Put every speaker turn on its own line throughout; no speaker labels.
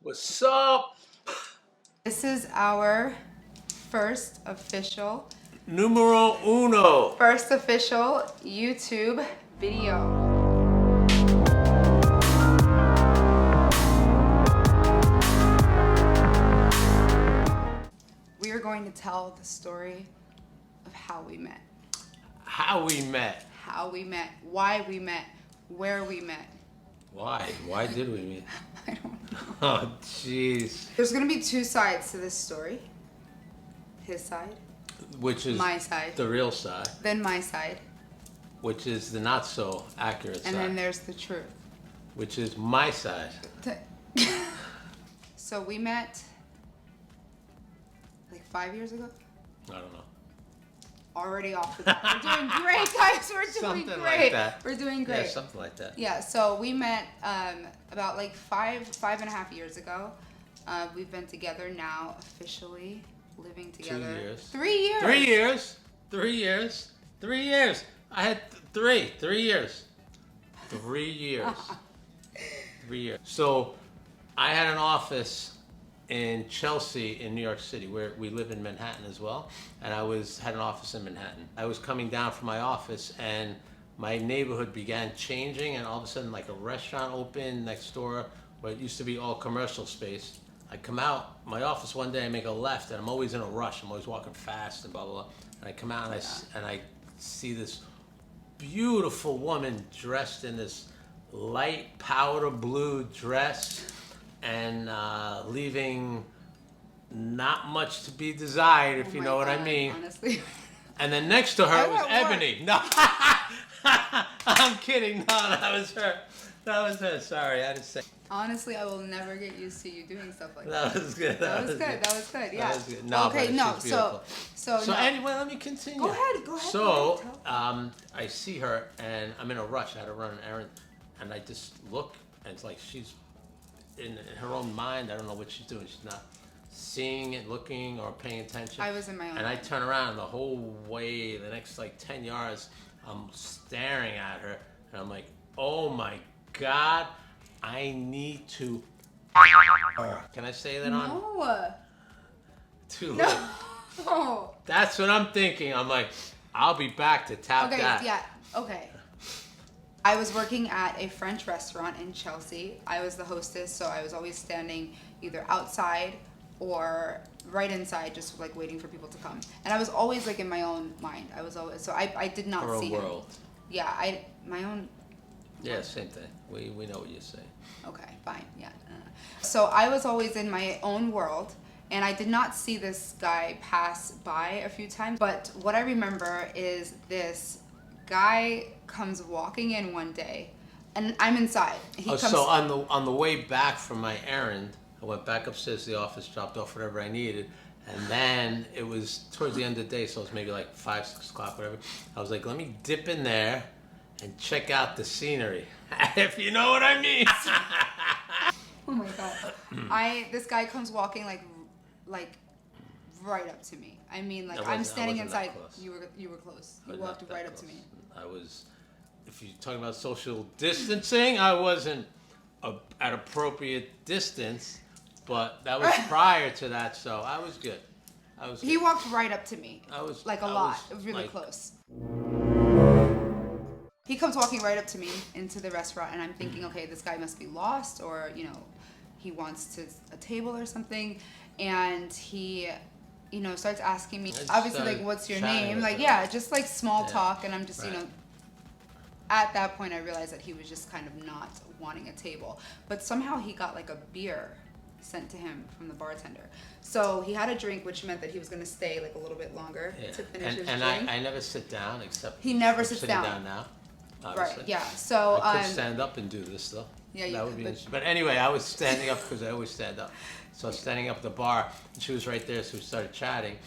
What's up?
This is our first official
Numero uno.
YouTube video. We are going to tell the story of how we met.
How we met.
How we met, why we met, where we met.
Why? Why did we meet?
I don't know.
Oh, jeez.
There's going to be two sides to this story. His side.
Which is
my side.
The real side.
Then my side.
Which is the not so accurate side.
And then there's the truth.
Which is my side.
So we met like 5 years ago?
I don't know.
Already off the bat. We're doing great, guys. We're doing
Something
great.
Like that.
We're doing great.
Yeah, something like that.
Yeah, so we met about like five and a half years ago. We've been together now, officially living together.
2 years.
3 years.
3 years. 3 years. 3 years. I had 3 years. 3 years. 3 years. So I had an office in Chelsea in New York City, where we live in Manhattan as well, and I had an office in Manhattan. I was coming down from my office and my neighborhood began changing, and all of a sudden like a restaurant opened next door where it used to be all commercial space. I come out my office one day, I make a left, and I'm always in a rush, I'm always walking fast and blah blah blah, and I come out and I see this beautiful woman dressed in this light powder blue dress and leaving not much to be be if you know what I mean.
Honestly.
And then next to her was Ebony. No, I'm kidding. No, that was her. That was her. Sorry, I just say.
Honestly, I will never get used to you doing stuff like
that. That was good.
That was good. That was good. Yeah.
That was good. No,
okay. No. So no.
Anyway, let me continue.
Go ahead.
So I see her and I'm in a rush. I had to run an errand, and I just look, and it's like she's in her own mind. I don't know what she's doing. She's not seeing it, looking, or paying attention.
I was in my own.
And I turn around, and the whole way, the next like 10 yards, I'm staring at her, and I'm like, oh my God, I need to. Can I say that on?
No.
Too late.
No.
That's what I'm thinking. I'm like, I'll be back to tap that.
Yeah. Okay. I was working at a French restaurant in Chelsea. I was the hostess, so I was always standing either outside or right inside, just like waiting for people to come. And I was always like in my own mind. I was always, so I did not see him.
World.
Yeah, my own.
Yeah, same thing. We know what you're saying.
Okay, fine. Yeah. So I was always in my own world, and I did not see this guy pass by a few times. But what I remember is this guy comes walking in one day, and I'm inside.
So on the way back from my errand, I went back upstairs to the office, dropped off whatever I needed, and then it was towards the end of the day, so it was maybe like 5, 6 o'clock, whatever. I was like, let me dip in there and check out the scenery, if you know what I mean.
Oh my God! This guy comes walking like right up to me. I mean, like I'm standing inside. You were close. You walked right up to me.
I was, if you're talking about social distancing, I wasn't at appropriate distance, but that was prior to that, so I was good.
He walked right up to me.
I was
like a lot, really close. He comes walking right up to me into the restaurant, and I'm thinking, okay, this guy must be lost, or he wants a table or something, and he starts asking me, obviously, like, what's your name? Like, yeah, just like small talk, and I'm just, at that point I realized that he was just kind of not wanting a table. But somehow he got like a beer sent to him from the bartender. So he had a drink, which meant that he was going to stay like a little bit longer to finish his drink.
And I never sit down, except
he never sits down.
Sitting down now. Obviously.
Right, yeah. So
I could stand up and do this though.
Yeah, you could.
But anyway, I was standing up because I always stand up. So I was standing up at the bar, and she was right there, so we started chatting,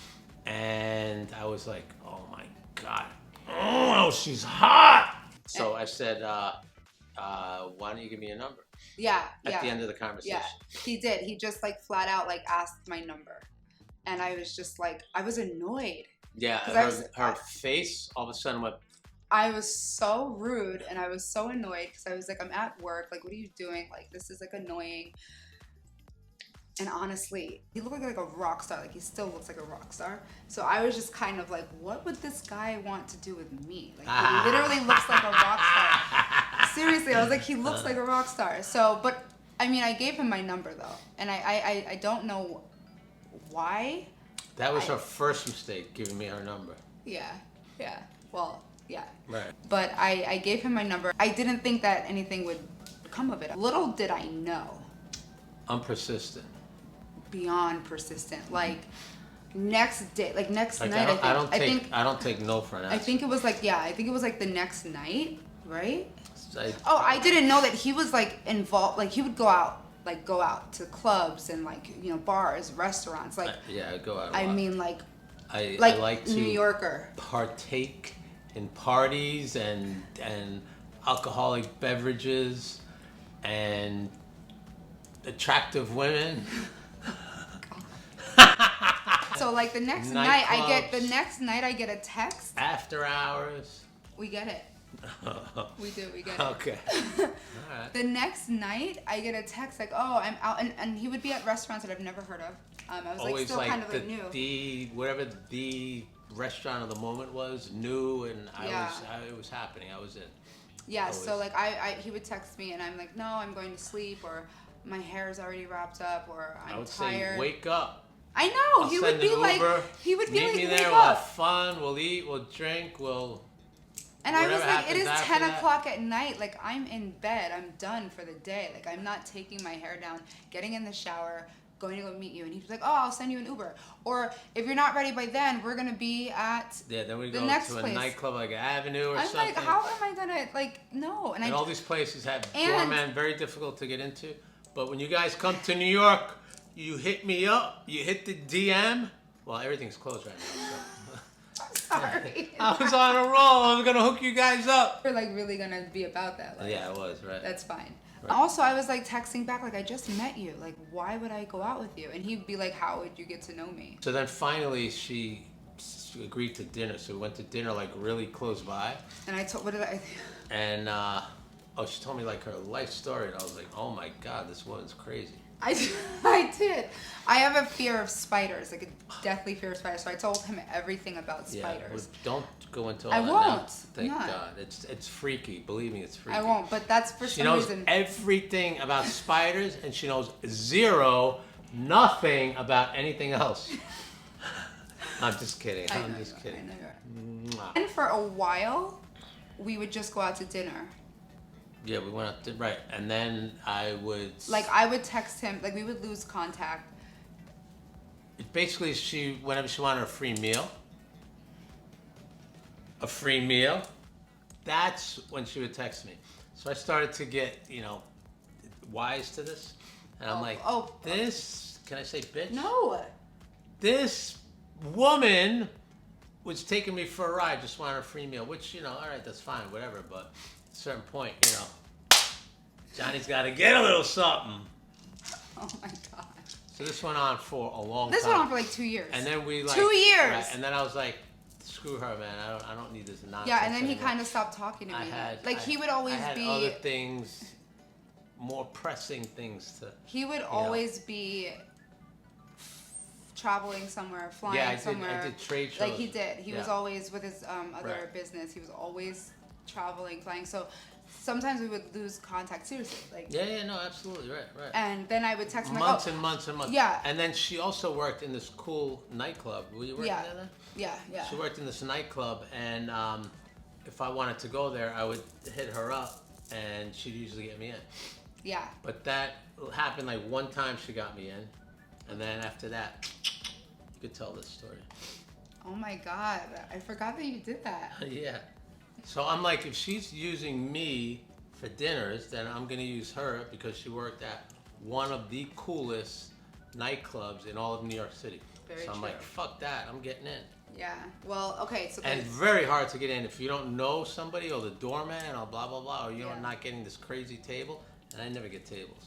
and I was like, oh my God, oh, she's hot. So I said, why don't you give me your number?
Yeah.
At the end of the conversation.
Yeah, he did. He just like flat out like asked my number, and I was just like, I was annoyed.
Yeah, her face all of a sudden went.
I was so rude and I was so annoyed because I was like, I'm at work. Like, what are you doing? Like, this is like annoying. And honestly, he looked like a rock star. Like he still looks like a rock star. So I was just kind of like, what would this guy want to do with me? Like he literally looks like a rock star. Seriously, I was like, he looks like a rock star. So, but I mean, I gave him my number though, and I don't know why.
That was her first mistake, giving me her number.
Yeah, yeah. Well, yeah.
Right.
But I gave him my number. I didn't think that anything would come of it. Little did I know.
I'm persistent.
Beyond persistent. Like next day, like next
Like,
night.
I don't take no for an answer.
I think it was like I think it was like the next night, right?
I
didn't know that he was like involved. Like he would go out to clubs and like bars, restaurants. Like
I go out.
I mean like
I like to
New Yorker
partake in parties and alcoholic beverages and attractive women.
So like the next night I get a text.
After hours.
We get it. We get it.
Okay. All right.
The next night I get a text like, oh, I'm out, and he would be at restaurants that I've never heard of. I was
Always
like still kind of like new.
Whatever the restaurant of the moment was, new, and
Yeah.
it was happening. I was in.
Yeah,
Always.
so like he would text me and I'm like, no, I'm going to sleep, or my hair's already wrapped up, or I'm
I would
tired.
say, wake up.
I know.
I'll send an Uber. Meet me there.
Wake
We'll
up.
have fun. We'll eat. We'll drink.
And I was like, it is 10
that.
o'clock at night. Like, I'm in bed. I'm done for the day. Like, I'm not taking my hair down, getting in the shower, going to go meet you. And he was like, oh, I'll send you an Uber. Or if you're not ready by then, we're going to be at
then we
the
go
next
to a
place.
nightclub like Avenue or
I'm
something.
like, how am I going to, like, no.
And all these places have doorman, very difficult to get into. But when you guys come to New York, you hit me up, you hit the DM. Well, everything's closed right now, so.
Sorry.
I was on a roll. I was going to hook you guys up.
We're, like, really going to be about that. Like,
yeah, it was, right.
That's fine.
Right.
Also, I was, like, texting back, like, I just met you. Like, why would I go out with you? And he'd be like, how would you get to know me?
So then finally she agreed to dinner. So we went to dinner, like, really close by.
And what did I...
And, she told me, like, her life story. And I was like, oh, my God, this woman's crazy.
I did. I have a fear of spiders, like a deathly fear of spiders. So I told him everything about spiders.
Yeah, don't go into all
I
that
won't.
now. Thank God. It's freaky. Believe me, it's freaky.
I won't, but that's for
she
some
knows
reason.
everything about spiders, and she knows nothing about anything else. I'm just kidding. I'm just kidding.
I know you are. And for a while, we would just go out to dinner.
Yeah, we went out to, right, and then I would...
Like, I would text him, like, we would lose contact.
Basically, whenever she wanted a free meal, that's when she would text me. So I started to get, wise to this, and I'm can I say bitch?
No.
This woman was taking me for a ride, just wanted a free meal, which, all right, that's fine, whatever, but... At a certain point, Johnny's got to get a little something.
Oh my God.
So this went on for a long time.
This went on for like 2 years.
And then we
2 years.
Right, and then I was like, screw her, man. I don't need this nonsense.
Yeah, and then
anymore.
he kind of stopped talking to me. He would always be
other things, more pressing things to.
He would always be traveling somewhere, flying somewhere.
I did trade shows.
Like he did. He was always with his other business. He was always traveling, flying. So sometimes we would lose contact. Seriously, like.
Yeah, no, absolutely, right.
And then I would text him
months and months.
Yeah.
And then she also worked in this cool nightclub. Were you working there then?
Yeah.
She worked in this nightclub, and if I wanted to go there, I would hit her up, and she'd usually get me in.
Yeah.
But that happened like one time she got me in, and then after that, you could tell this story.
Oh my God, I forgot that you did that.
Yeah. So I'm like, if she's using me for dinners, then I'm going to use her because she worked at one of the coolest nightclubs in all of New York City.
Very
so I'm
true.
like, fuck that, I'm getting in.
Yeah. Well, okay. So.
And very hard to get in if you don't know somebody or the doorman or blah, blah, blah, or you're not getting this crazy table. And I never get tables.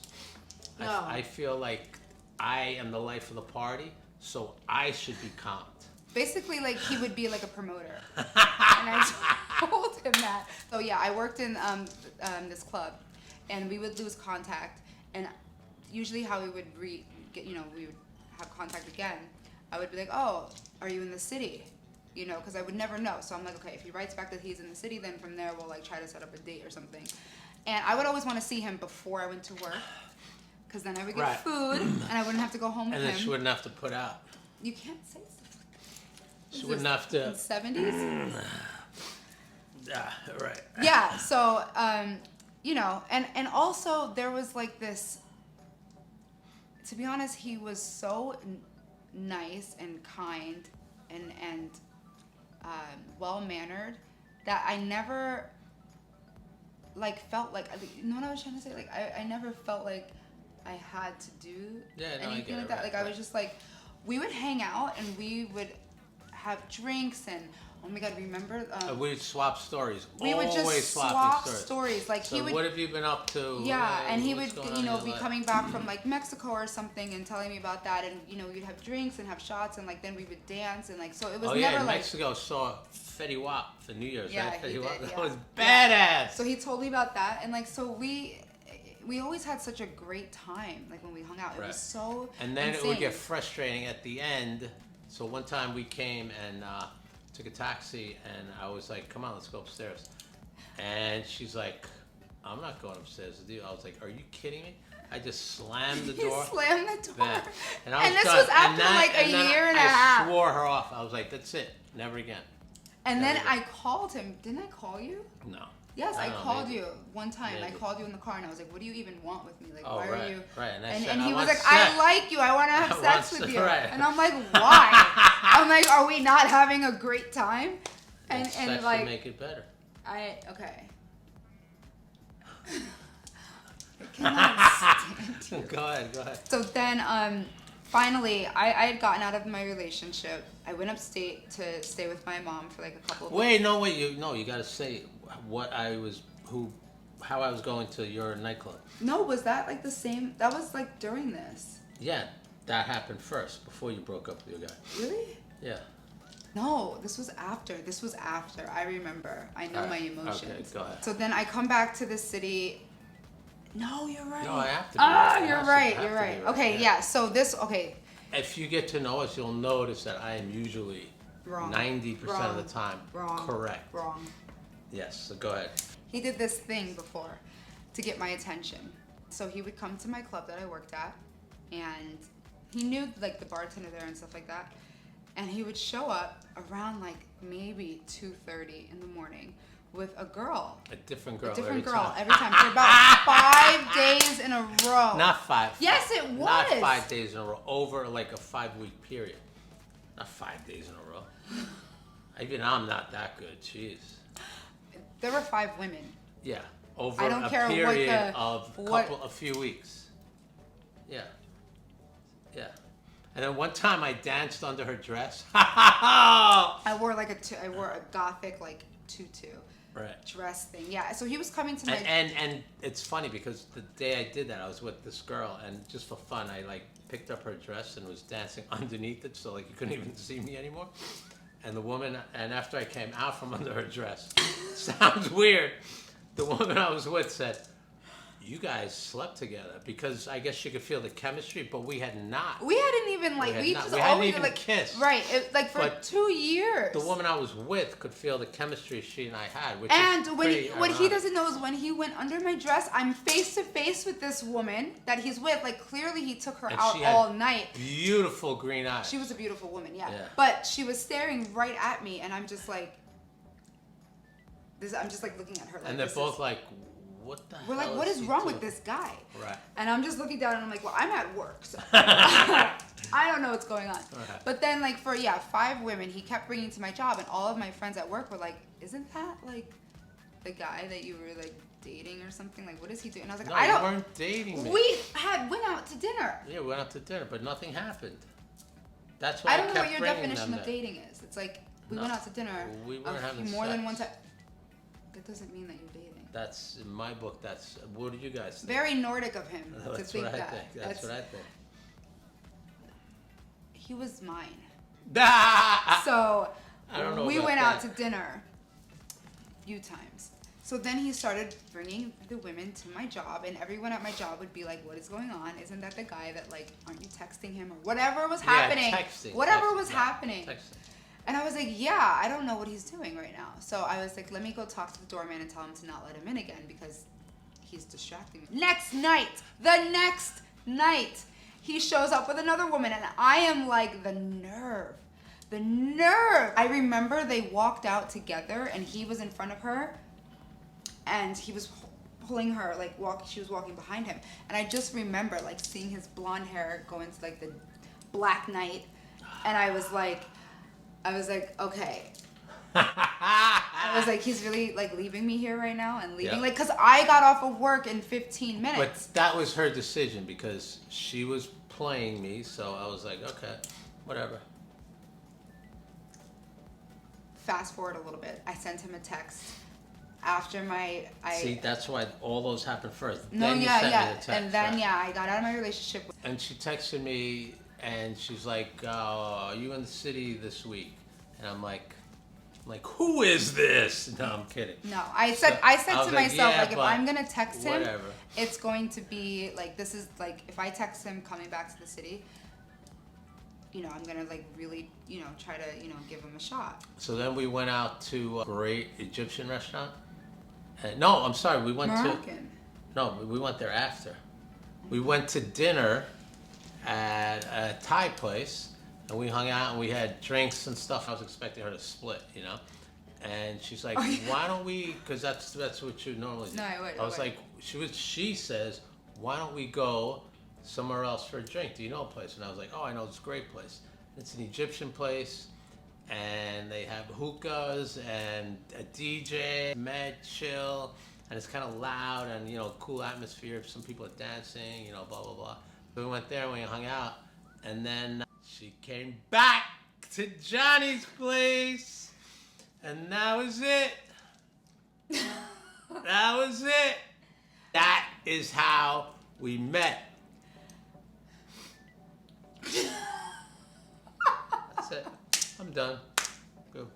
No.
I feel like I am the life of the party, so I should be comped.
Basically, like, he would be like a promoter. And I told him that. So, yeah, I worked in this club, and we would lose contact. And usually how we would get, we would have contact again, I would be like, oh, are you in the city? Because I would never know. So I'm like, okay, if he writes back that he's in the city, then from there we'll like try to set up a date or something. And I would always want to see him before I went to work, because then I would get food and I wouldn't have to go home with him.
And then she wouldn't have to put out.
You can't say stuff like that.
She wouldn't have to.
In 70s?
Yeah, right.
Yeah, so, and also there was like this, to be honest, he was so nice and kind and well-mannered that I never like felt like, you know what I was trying to say? Like I never felt like I had to do anything like that. Like I was just like, we would hang out and we would have drinks and, oh my God, remember?
We'd swap stories.
We would just swap stories. Like
so
he would.
What have you been up to?
Yeah, and he would, be coming back from like Mexico or something and telling me about that, and we'd have drinks and have shots, and like then we would dance, and like so it was never
in
like.
Mexico saw Fetty Wap for New Year's,
yeah,
right? Fetty Wap.
Did,
that was badass.
So he told me about that, and like so we always had such a great time, like when we hung out. It was so.
And then
insane.
It would get frustrating at the end. So one time we came and took a taxi, and I was like, "Come on, let's go upstairs." And she's like, "I'm not going upstairs with you." I was like, "Are you kidding me?" I just slammed the door.
You slammed the door.
And
this was after like a year and a half.
I swore her off. I was like, "That's it, never again."
And then I called him. Didn't I call you?
No.
Yes, I called you one time. Maybe. I called you in the car, and I was like, "What do you even want with me? Like, why are you?"
Right.
And he was like, "I like you. I want to have sex with you."
Right.
And I'm like, "Why?" I'm like, "Are we not having a great time?" And
sex
like,
would make it better.
Okay. I cannot stand you.
Go ahead.
So then, finally, I had gotten out of my relationship. I went upstate to stay with my mom for like a couple of
weeks. You got to say how I was going to your nightclub.
No, was that like the same? That was like during this.
Yeah, that happened first, before you broke up with your guy.
Really?
Yeah.
No, this was after. I remember. I know my emotions.
Okay, go ahead.
So then I come back to the city. No, you're right.
No, I have to be right.
You're right. Okay, yeah. So
if you get to know us, you'll notice that I am usually
wrong.
90% of the time correct.
Wrong.
Yes, so go ahead.
He did this thing before to get my attention. So he would come to my club that I worked at, and he knew like the bartender there and stuff like that. And he would show up around like maybe 2:30 in the morning with a girl.
A different girl
every time for about 5 days in a row.
Not 5.
Yes, it was.
Not 5 days in a row. Over like a 5-week period. Not 5 days in a row. Even I'm not that good. Jeez.
There were 5 women.
Yeah. Over
I don't
a
care
period
what
of a few weeks. Yeah. Yeah. And then one time I danced under her dress.
I wore a gothic like tutu.
Right.
Dress thing. Yeah. So he was coming to my
and it's funny because the day I did that I was with this girl, and just for fun I like picked up her dress and was dancing underneath it, so like you couldn't even see me anymore. And the woman, and after I came out from under her dress, sounds weird, the woman I was with said, "You guys slept together," because I guess she could feel the chemistry, but we had not.
We hadn't even like
we hadn't even kissed.
Right, like for 2 years.
The woman I was with could feel the chemistry she and I had, which
and
is
what he doesn't know is when he went under my dress, I'm face to face with this woman that he's with. Like clearly he took her out all night.
Beautiful green eyes.
She was a beautiful woman, yeah. But she was staring right at me, and I'm just like, I'm just like looking at her. Like,
and they're both like, what the hell?
We're like, what is wrong with this guy?
Right.
And I'm just looking down and I'm like, well, I'm at work, so I don't know what's going on.
Right.
But then like for 5 women, he kept bringing to my job, and all of my friends at work were like, isn't that like the guy that you were like dating or something? Like, what is he doing? And I was like,
No, you weren't dating me.
We went out to dinner.
Yeah, we went out to dinner, but nothing happened. That's why
I don't know what your definition
of
dating is. It's like we went out to dinner
we weren't having
more
sex.
than one time. That doesn't mean that you're dating.
That's in my book. That's what do you guys think?
Very Nordic of him to think
what I
that.
think. That's what I think.
He was mine.
I
So
don't know
we
about
went
that.
out to dinner a few times. So then he started bringing the women to my job, and everyone at my job would be like, "What is going on? Isn't that the guy that like, aren't you texting him or whatever was happening? Whatever was happening."
Texting.
And I was like, "Yeah, I don't know what he's doing right now." So I was like, "Let me go talk to the doorman and tell him to not let him in again because he's distracting me." The next night, he shows up with another woman, and I am like, the nerve. I remember they walked out together, and he was in front of her. And he was pulling her, like, she was walking behind him. And I just remember, like, seeing his blonde hair go into, like, the black night. And I was like, okay. I was like, he's really, like, leaving me here right now and leaving.
Yep.
Like, because I got off of work in 15 minutes.
But that was her decision because she was playing me. So I was like, okay, whatever.
Fast forward a little bit. I sent him a text. After
See, that's why all those happened first.
No,
then
yeah.
Me the text,
and then,
right?
I got out of my relationship.
And she texted me, and she's like, "Oh, are you in the city this week?" And I'm like, who is this? No, I'm kidding.
No, I said to myself, like, if I'm gonna text him,
whatever.
It's going to be like, this is like, if I text him coming back to the city, I'm gonna like really, try to, give him a shot.
So then we went out to a great Egyptian restaurant. No, I'm sorry. We went
Moroccan.
we went there after. We went to dinner at a Thai place, and we hung out and we had drinks and stuff. I was expecting her to split, and she's like, "Why don't we?" Because that's what you normally do.
No, I would.
I was like, she says, "Why don't we go somewhere else for a drink? Do you know a place?" And I was like, "Oh, I know this great place. It's an Egyptian place." And they have hookahs and a DJ, mad chill, and it's kind of loud and cool atmosphere. Some people are dancing, blah blah blah. So we went there and we hung out, and then she came back to Johnny's place, and that was it. That was it. That is how we met. That's it. I'm done. Go.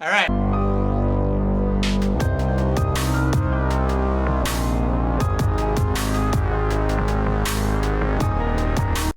All right.